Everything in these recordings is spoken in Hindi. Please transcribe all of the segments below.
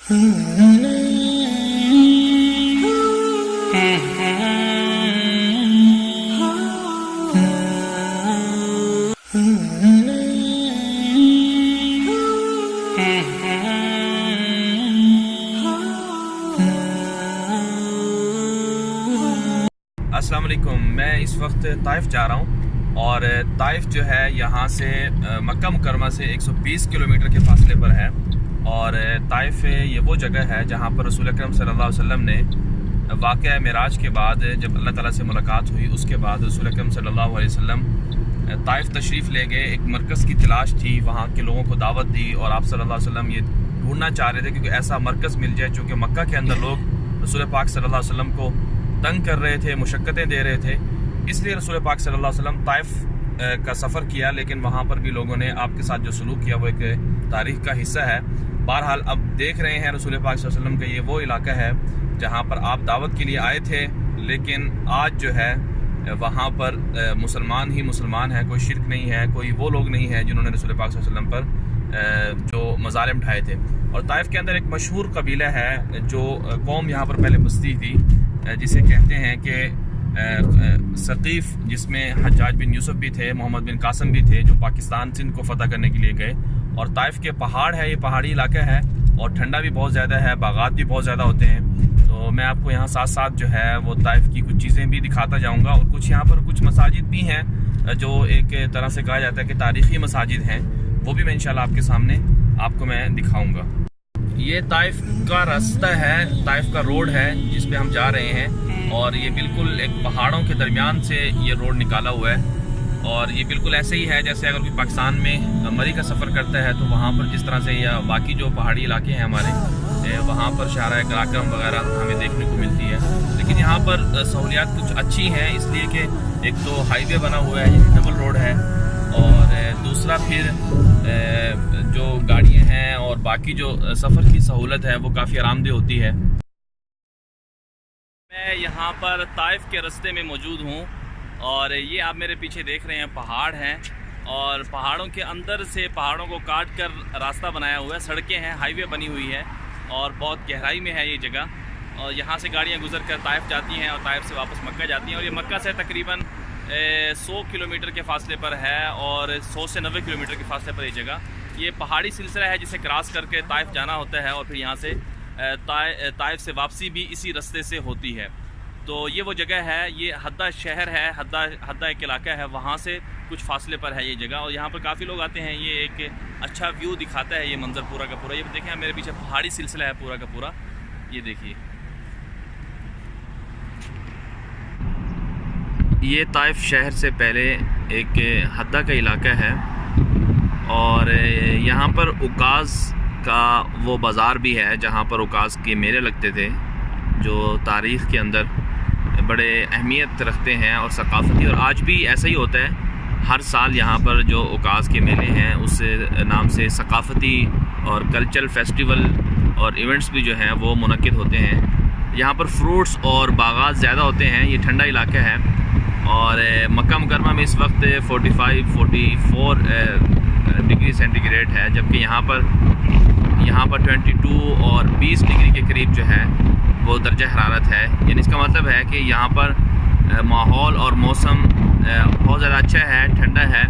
अस्सलाम वालेकुम। मैं इस वक्त ताइफ जा रहा हूँ और ताइफ जो है यहाँ से मक्का मुकरमा से 120 किलोमीटर के फासले पर है। और ताइफ ये वो जगह है जहाँ पर रसूल अकरम सल्लल्लाहु अलैहि वसल्लम ने वाक़या मेराज के बाद जब अल्लाह ताला से मुलाकात हुई उसके बाद रसूल अकरम सल्लल्लाहु अलैहि वसल्लम ताइफ तशरीफ़ ले गए। एक मरकज़ की तलाश थी, वहाँ के लोगों को दावत दी और आप सल्लल्लाहु अलैहि वसल्लम ये ढूंढना चाह रहे थे क्योंकि ऐसा मरकज़ मिल जाए चूँकि मक्का के अंदर लोग रसूल पाक सल्लल्लाहु अलैहि वसल्लम को तंग कर रहे थे, मुशक्क़तें दे रहे थे, इसलिए रसूल पाक सल्लल्लाहु अलैहि वसल्लम ताइफ का सफ़र किया। लेकिन वहाँ पर भी लोगों ने आपके साथ जो सलूक किया वो एक तारीख़ का हिस्सा है। बहरहाल अब देख रहे हैं रसूल पाक सल्लल्लाहु अलैहि वसल्लम का ये वो इलाका है जहाँ पर आप दावत के लिए आए थे, लेकिन आज जो है वहाँ पर मुसलमान ही मुसलमान है, कोई शिरक नहीं है, कोई वो लोग नहीं है जिन्होंने रसूल पाक सल्लल्लाहु अलैहि वसल्लम पर जो मज़ालिम ढाए थे। और ताइफ के अंदर एक मशहूर कबीला है जो कौम यहाँ पर पहले बसती थी, जिसे कहते हैं कि सकीफ़, जिसमें हज्जाज बिन यूसुफ भी थे, मोहम्मद बिन कासिम भी थे, जो पाकिस्तान सिंध को फ़तह करने के लिए गए। और ताइफ के पहाड़ है, ये पहाड़ी इलाका है और ठंडा भी बहुत ज़्यादा है, बागात भी बहुत ज़्यादा होते हैं। तो मैं आपको यहाँ साथ साथ जो है वो ताइफ की कुछ चीज़ें भी दिखाता जाऊँगा और कुछ यहाँ पर कुछ मसाजिद भी हैं जो एक तरह से कहा जाता है कि तारीख़ी मसाजिद हैं, वो भी मैं इंशाल्लाह आपके सामने आपको मैं दिखाऊँगा। ये ताइफ का रास्ता है, ताइफ का रोड है जिस पे हम जा रहे हैं और ये बिल्कुल एक पहाड़ों के दरमियान से ये रोड निकाला हुआ है। और ये बिल्कुल ऐसे ही है जैसे अगर कोई पाकिस्तान में मरी का सफ़र करता है तो वहाँ पर जिस तरह से या बाकी जो पहाड़ी इलाके हैं हमारे, वहाँ पर शारा कराक्रम वगैरह हमें देखने को मिलती है। लेकिन यहाँ पर सहूलियात कुछ अच्छी हैं, इसलिए कि एक तो हाईवे बना हुआ है, ये डबल रोड है, और दूसरा फिर जो गाड़ियाँ हैं और बाकी जो सफ़र की सहूलत है वो काफ़ी आरामदेह होती है। मैं यहाँ पर ताइफ के रास्ते में मौजूद हूँ और ये आप मेरे पीछे देख रहे हैं पहाड़ हैं और पहाड़ों के अंदर से पहाड़ों को काट कर रास्ता बनाया हुआ है, सड़कें हैं, हाईवे बनी हुई है और बहुत गहराई में है ये जगह। और यहाँ से गाड़ियाँ गुजर कर ताइफ जाती हैं और ताइफ से वापस मक्का जाती हैं। और ये मक्का से तकरीबन 100 किलोमीटर के फासले पर है और 100 से 90 किलोमीटर के फासले पर ये जगह, ये पहाड़ी सिलसिला है जिसे क्रॉस करके ताइफ जाना होता है और फिर यहाँ से ताइफ से वापसी भी इसी रास्ते से होती है। तो ये वो जगह है, ये हद्दा शहर है, हद्दा एक इलाका है, वहाँ से कुछ फासले पर है ये जगह। और यहाँ पर काफ़ी लोग आते हैं, ये एक अच्छा व्यू दिखाता है ये मंज़र पूरा का पूरा। ये देखें मेरे पीछे पहाड़ी सिलसिला है पूरा का पूरा, ये देखिए। ये ताइफ शहर से पहले एक हद्दा का इलाका है और यहाँ पर उकास का वो बाज़ार भी है जहाँ पर उकास के मेले लगते थे, जो तारीख़ के अंदर बड़े अहमियत रखते हैं और सकाफ़ती। और आज भी ऐसा ही होता है, हर साल यहाँ पर जो उकास के मेले हैं उस नाम से सकाफ़ती और कल्चरल फेस्टिवल और इवेंट्स भी जो हैं वो मुनक़िद होते हैं। यहाँ पर फ्रूट्स और बागात ज़्यादा होते हैं, ये ठंडा इलाका है। और मक्का मुकरमा में इस वक्त 45-44 डिग्री सेंटीग्रेड है, जबकि यहाँ पर 22 और 20 डिग्री के करीब जो है वो दर्जा हरारत है। यानी इसका मतलब है कि यहाँ पर माहौल और मौसम बहुत ज़्यादा अच्छा है, ठंडा है।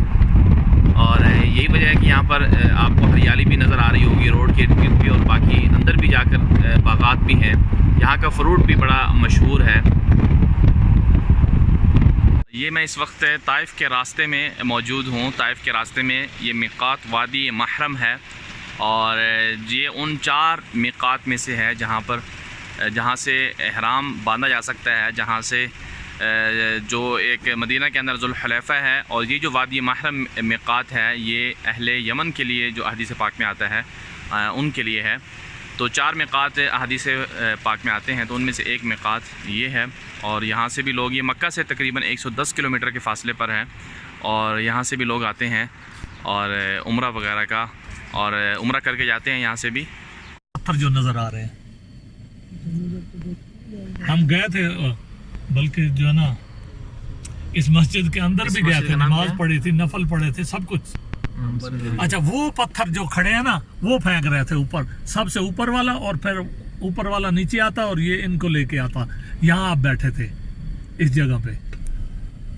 और यही वजह है कि यहाँ पर आपको हरियाली भी नज़र आ रही होगी रोड के इर्द भी, और बाकी अंदर भी जाकर बागात भी हैं। यहाँ का फ्रूट भी बड़ा मशहूर है। ये मैं इस वक्त ताइफ के रास्ते में मौजूद हूँ। ताइफ के रास्ते में ये मिक़ात वादी महरम है और ये उन 4 मिक़ात में से है जहाँ से एहराम बांधा जा सकता है, जहाँ से जो एक मदीना के अंदर ज़ुल्हुलैफ़ा है। और ये जो वादी महरम मिक़ात है ये अहले यमन के लिए, जो हदीस पाक में आता है, उनके लिए है। तो 4 मिक़ात हदीस पाक में आते हैं, तो उनमें से एक मिक़ात ये है। और यहाँ से भी लोग, ये मक्का से तकरीबन 110 किलोमीटर के फासले पर है और यहाँ से भी लोग आते हैं और उम्रा वगैरह का और उम्रा करके जाते हैं। यहाँ से भी पत्थर जो नज़र आ रहे हैं, हम गए थे, बल्कि जो है ना इस मस्जिद के अंदर भी गए थे, नमाज पढ़ी थी, नफल पढ़े थे, सब कुछ। अच्छा, वो पत्थर जो खड़े हैं ना, वो फेंक रहे थे ऊपर, सबसे ऊपर वाला, और फिर ऊपर वाला नीचे आता और ये इनको लेके आता। यहाँ आप बैठे थे इस जगह पे,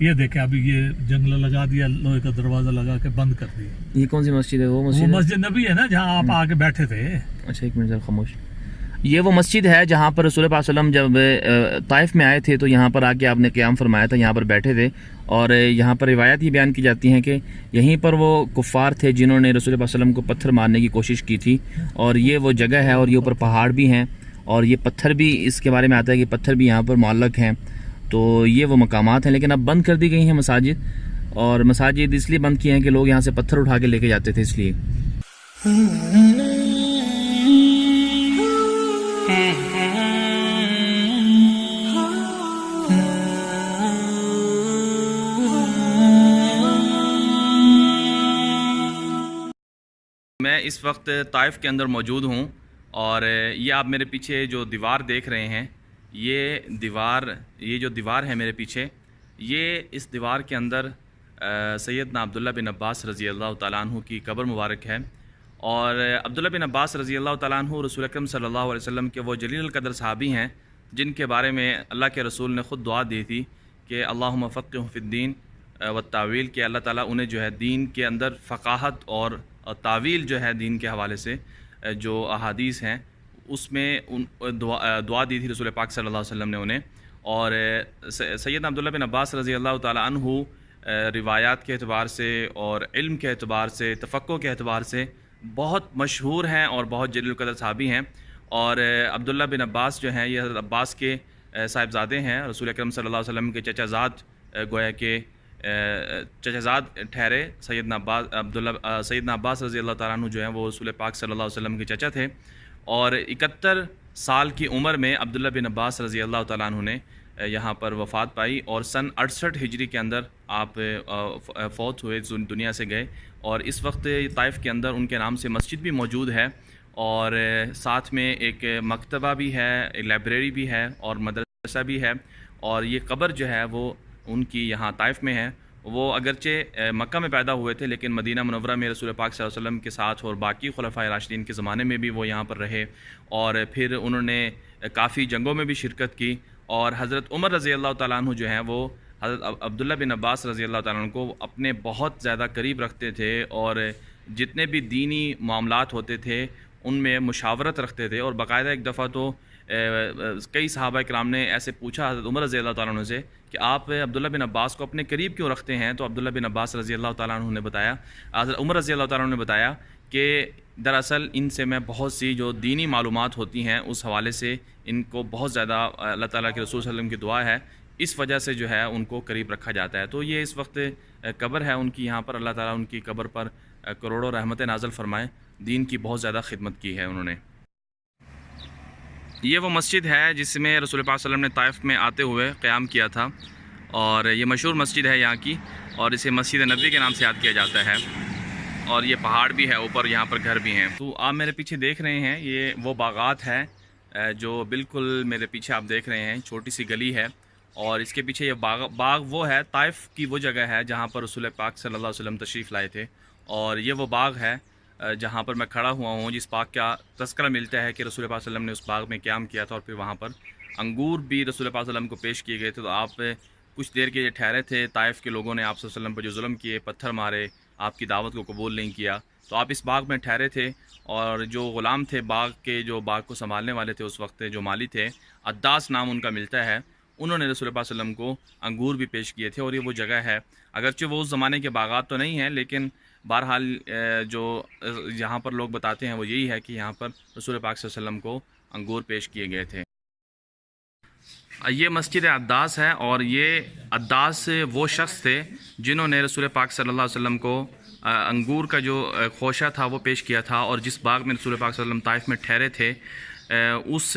ये देखे अभी ये जंगला लगा दिया, लोहे का दरवाजा लगा के बंद कर दिया। ये कौन सी मस्जिद है? वो मस्जिद नबी है ना, जहाँ आप आके बैठे थे। अच्छा, एक मिनट खामोश। ये वो मस्जिद है जहाँ पर रसूल पाक सल्लल्लाहु अलैहि वसल्लम जब ताइफ में आए थे तो यहाँ पर आके आपने क़याम फरमाया था, यहाँ पर बैठे थे। और यहाँ पर रिवायत ही बयान की जाती हैं कि यहीं पर वो कुफ़ार थे जिन्होंने रसूल पाक सल्लल्लाहु अलैहि वसल्लम को पत्थर मारने की कोशिश की थी। और ये वो जगह है, और ये ऊपर पहाड़ भी हैं, और ये पत्थर भी, इसके बारे में आता है कि पत्थर भी यहाँ पर मुअल्लक हैं। तो ये वो मकामात हैं, लेकिन अब बंद कर दी गई हैं मसाजिद। और मसाजिद इसलिए बंद किए हैं कि लोग यहाँ से पत्थर उठा के लेके जाते थे, इसलिए। मैं इस वक्त ताइफ के अंदर मौजूद हूँ, और ये आप मेरे पीछे जो दीवार देख रहे हैं, ये जो दीवार है मेरे पीछे, ये इस दीवार के अंदर सैयदना अब्दुल्ला बिन अब्बास रज़ी अल्लाह तआला अन्हु की कब्र मुबारक है। और अब्दुल्ला बिन अब्बास रज़ी अल्लाह तआला अन्हु रसूल अकरम सल्लल्लाहु अलैहि वसल्लम के वो जलील क़द्र सहाबी हैं जिनके बारे में अल्लाह के रसूल ने ख़ुद दुआ दी थी कि अल्लाहुम्मा फ़क़्क़िहु फ़िद्दीन व तावील, के अल्लाह ताला उन्हें जो है दीन के अंदर फ़क़ाहत और तावील जो है दीन के हवाले से जो अहादीस हैं उसमें दुआ दी थी रसूल पाक सल्लल्लाहु अलैहि वसल्लम ने उन्हें। और सैयदना अब्दुल्ला बिन अब्बास रज़ी अल्लाह तआला अन्हु रिवायात के अतबार से और इल्म के अतबार से, तफ़क्कुह के अतबार से बहुत मशहूर हैं और बहुत जलील क़द्र सहाबी हैं। और अब्दुल्ला बिन अब्बास जो हैं, ये हज़रत अब्बास के साहिबज़ादे हैं, रसूल अकरम सल्लल्लाहु अलैहि वसल्लम के चचाज़ाद, गोया के चचाज़ाद ठहरे। सैयदना अब्बास रज़ी अल्लाह तआला अन्हु जो हैं वो रसूल पाक सल्लल्लाहु अलैहि वसल्लम के चचा थे। और 71 साल की उम्र में अब्दुल्ला बिन अब्बास रज़ी अल्लाह तआला अन्हु ने यहाँ पर वफ़ात पाई, और सन 68 हिजरी के अंदर आप फ़ौत हुए, दुनिया से गए। और इस वक्त ताइफ के अंदर उनके नाम से मस्जिद भी मौजूद है, और साथ में एक मकतबा भी है, एक लाइब्रेरी भी है, और मदरसा भी है। और ये कब्र जो है वो उनकी यहाँ ताइफ में है। वो अगरचे मक्का में पैदा हुए थे, लेकिन मदीना मुनव्वरा में रसूल पाक सल्लल्लाहु अलैहि वसल्लम के साथ और बाकी खुलफाए राशिदीन के ज़माने में भी वो यहाँ पर रहे, और फिर उन्होंने काफ़ी जंगों में भी शिरकत की। और हज़रत उमर रज़ी अल्लाह तआला अन्हु जो हैं वो हज़रत अब्दुल्ला बिन अब्बास रज़ी अल्लाह तआला अन्हु को अपने बहुत ज़्यादा करीब रखते थे, और जितने भी दीनी मामलात होते थे उनमें मुशावरत रखते थे। और बाकायदा एक दफ़ा तो कई सहाबा किराम ने ऐसे पूछा हज़रत उमर रज़ी अल्लाह तआला अन्हु से कि आप अब्दुल्ला बिन अब्बास को अपने करीब क्यों रखते हैं? तो अब्दुल्ला बिन अब्बास रज़ी अल्लाह तआला अन्हु ने बताया, हज़रत उमर रज़ी अल्लाह तआला अन्हु ने बताया कि दरअसल इनसे मैं बहुत सी जो दीनी मालूमात होती हैं उस हवाले से इनको बहुत ज़्यादा अल्लाह ताला के रसूल सल्लल्लाहु अलैहि वसल्लम की दुआ है, इस वजह से जो है उनको करीब रखा जाता है। तो ये इस वक्त कब्र है उनकी, यहाँ पर अल्लाह ताला उनकी कब्र पर करोड़ों रहमतें नाज़िल फरमाए। दीन की बहुत ज़्यादा खिदमत की है उन्होंने। ये वो मस्जिद है जिसमें रसूल पाक सल्लल्लाहु अलैहि वसल्लम ने ताइफ में आते हुए क़याम किया था, और ये मशहूर मस्जिद है यहाँ की, और इसे मस्जिद नबी के नाम से याद किया जाता है। और ये पहाड़ भी है ऊपर, यहाँ पर घर भी हैं। तो आप मेरे पीछे देख रहे हैं, ये वो बागात है जो बिल्कुल मेरे पीछे आप देख रहे हैं, छोटी सी गली है, और इसके पीछे ये बाग वो है, ताइफ की वो जगह है जहाँ पर रसूल पाक सल्लल्लाहु अलैहि वसल्लम तशरीफ़ लाए थे। और ये वो बाग है जहाँ पर मैं खड़ा हुआ हूँ, जिस बाग का तज़किरा मिलता है कि रसूल पाक सल्लल्लाहु अलैहि वसल्लम ने उस बाग में क़याम किया था, और फिर वहाँ पर अंगूर भी रसूल पाक सल्लल्लाहु अलैहि वसल्लम को पेश किए गए थे। तो आप कुछ देर के लिए ठहरे थे, ताइफ के लोगों ने आप सल्लल्लाहु अलैहि वसल्लम पर जो जुल्म किए, पत्थर मारे, आपकी दावत को कबूल नहीं किया, तो आप इस बाग में ठहरे थे। और जो ग़ुलाम थे बाग के, जो बाग को संभालने वाले थे उस वक्त, जो माली थे, अद्दास नाम उनका मिलता है, उन्होंने रसूल पाक सल्लल्लाहु अलैहि वसल्लम को अंगूर भी पेश किए थे। और ये वो जगह है, अगरचे वो उस ज़माने के बागात तो नहीं हैं, लेकिन बहरहाल जो यहाँ पर लोग बताते हैं वो यही है कि यहाँ पर रसूल पाक सल्लल्लाहु अलैहि वसल्लम को अंगूर पेश किए गए थे। ये मस्जिद अद्दास है, और ये अद्दास वो शख्स थे जिन्होंने रसूल पाक सल्लल्लाहु अलैहि वसल्लम को अंगूर का जो खोशा था वो पेश किया था। और जिस बाग में रसूल पाक सल्लल्लाहु अलैहि वसल्लम ताइफ में ठहरे थे, उस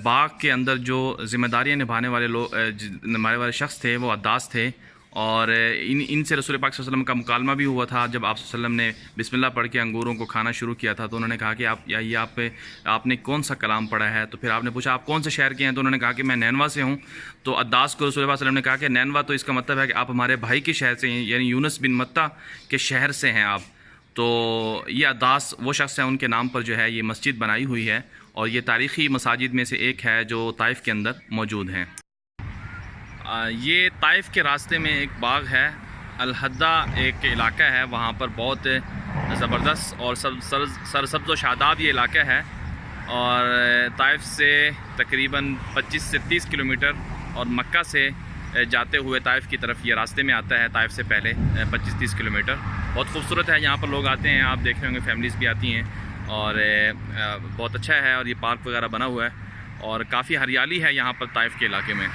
बाग के अंदर जो ज़िम्मेदारियाँ निभाने वाले शख्स थे वो अद्दास थे। और इनसे रसूल पाक सल्लल्लाहु अलैहि वसल्लम का मुकालमा भी हुआ था। जब आप सल्लल्लाहु अलैहि वसल्लम ने बिस्मिल्लाह पढ़ के अंगूरों को खाना शुरू किया था तो उन्होंने कहा कि आपने कौन सा कलाम पढ़ा है। तो फिर आपने पूछा आप कौन से शहर के हैं, तो उन्होंने कहा कि मैं नैनवा से हूँ। तो अद्दास को रसूल पाक सल्लल्लाहु अलैहि वसल्लम ने कहा कि नैनवा तो इसका मतलब है कि आप हमारे भाई के शहर से हैं, यानी यूनुस बिन मत्ता के शहर से हैं आप। तो ये अद्दास वो शख्स है, उनके नाम पर जो है ये मस्जिद बनाई हुई है और ये तारीख़ी मसाजिद में से एक है जो ताइफ़ के अंदर मौजूद हैं। ये ताइफ़ के रास्ते में एक बाग है, अल-हद्दा एक इलाका है, वहाँ पर बहुत ज़बरदस्त और सरसब्ज़ व शादाब ये इलाका है। और ताइफ़ से तकरीबन 25 से 30 किलोमीटर और मक्का से जाते हुए ताइफ़ की तरफ ये रास्ते में आता है। ताइफ़ से पहले 25-30 किलोमीटर बहुत खूबसूरत है। यहाँ पर लोग आते हैं, आप देख रहे होंगे फैमिलीज़ भी आती हैं और बहुत अच्छा है। और ये पार्क वगैरह बना हुआ है और काफ़ी हरियाली है यहाँ पर ताइफ़ के इलाके में।